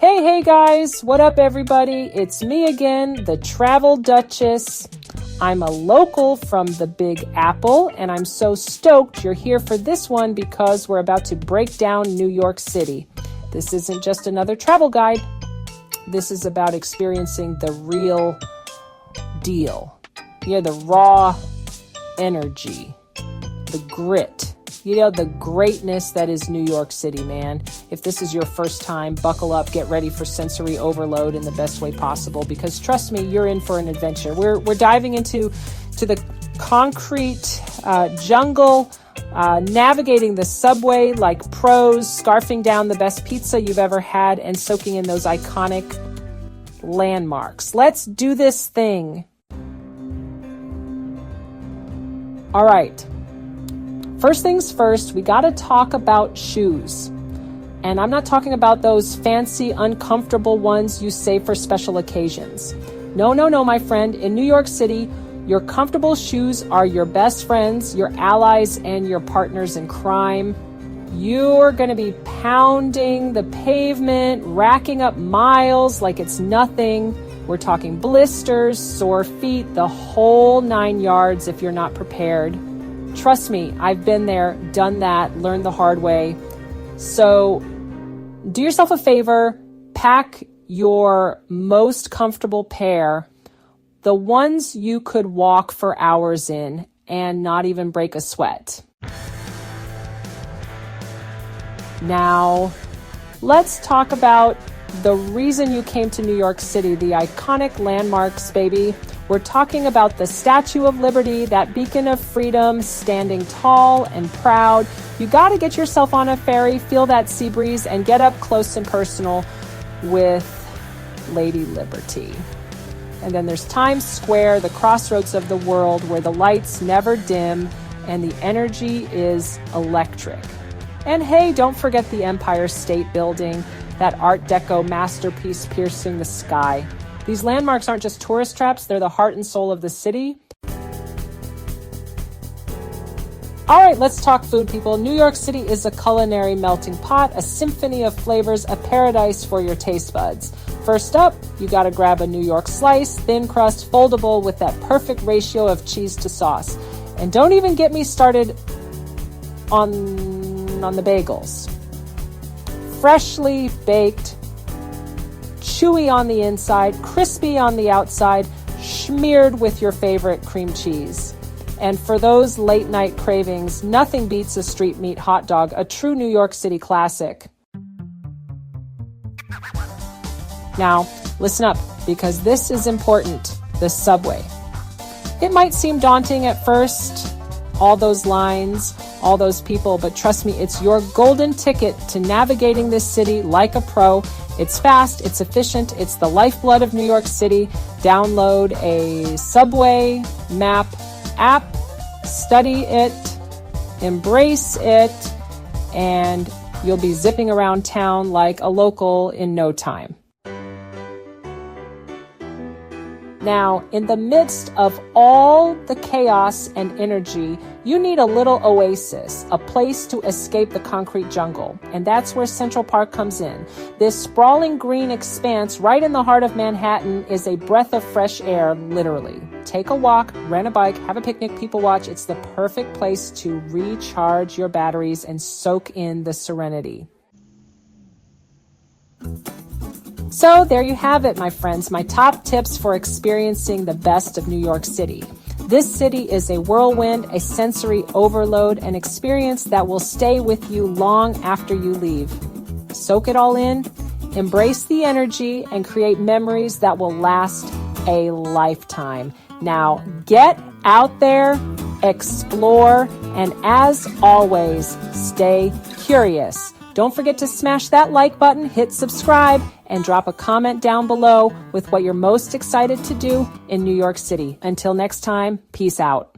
Hey guys, what up everybody? It's me again, the Travel Duchess. I'm a local from the Big Apple, and I'm so stoked you're here for this one because we're about to break down New York City. This isn't just another travel guide. This is about experiencing the real deal. Yeah, the raw energy, the grit. You know, the greatness that is New York City, man. If this is your first time, buckle up, get ready for sensory overload in the best way possible, because trust me, you're in for an adventure. We're diving into the concrete jungle, navigating the subway like pros, scarfing down the best pizza you've ever had, and soaking in those iconic landmarks. Let's do this thing. All right. First things first, we got to talk about shoes. And I'm not talking about those fancy, uncomfortable ones you save for special occasions. No, my friend. In New York City, your comfortable shoes are your best friends, your allies, and your partners in crime. You're going to be pounding the pavement, racking up miles like it's nothing. We're talking blisters, sore feet, the whole 9 yards if you're not prepared. Trust me, I've been there, done that, learned the hard way. So do yourself a favor, pack your most comfortable pair, the ones you could walk for hours in and not even break a sweat. Now, let's talk about the reason you came to New York City, the iconic landmarks, baby. We're talking about the Statue of Liberty, that beacon of freedom, standing tall and proud. You got to get yourself on a ferry, feel that sea breeze, and get up close and personal with Lady Liberty. And then there's Times Square, the crossroads of the world, where the lights never dim and the energy is electric. And hey, don't forget the Empire State Building, that Art Deco masterpiece piercing the sky. These landmarks aren't just tourist traps, they're the heart and soul of the city. All right, let's talk food, people. New York City is a culinary melting pot, a symphony of flavors, a paradise for your taste buds. First up, you gotta grab a New York slice, thin crust, foldable, with that perfect ratio of cheese to sauce. And don't even get me started on the bagels. Freshly baked, chewy on the inside, crispy on the outside, smeared with your favorite cream cheese. And for those late night cravings, nothing beats a street meat hot dog, a true New York City classic. Now, listen up, because this is important, the subway. It might seem daunting at first, all those lines, all those people, but trust me, it's your golden ticket to navigating this city like a pro. It's fast, it's efficient, it's the lifeblood of New York City. Download a subway map app, study it, embrace it, and you'll be zipping around town like a local in no time. Now, in the midst of all the chaos and energy, you need a little oasis, a place to escape the concrete jungle. And that's where Central Park comes in. This sprawling green expanse right in the heart of Manhattan is a breath of fresh air, literally. Take a walk, rent a bike, have a picnic, people watch. It's the perfect place to recharge your batteries and soak in the serenity. So there you have it, my friends, my top tips for experiencing the best of New York City. This city is a whirlwind, a sensory overload, an experience that will stay with you long after you leave. Soak it all in, embrace the energy, and create memories that will last a lifetime. Now, get out there, explore, and as always, stay curious. Don't forget to smash that like button, hit subscribe, and drop a comment down below with what you're most excited to do in New York City. Until next time, peace out.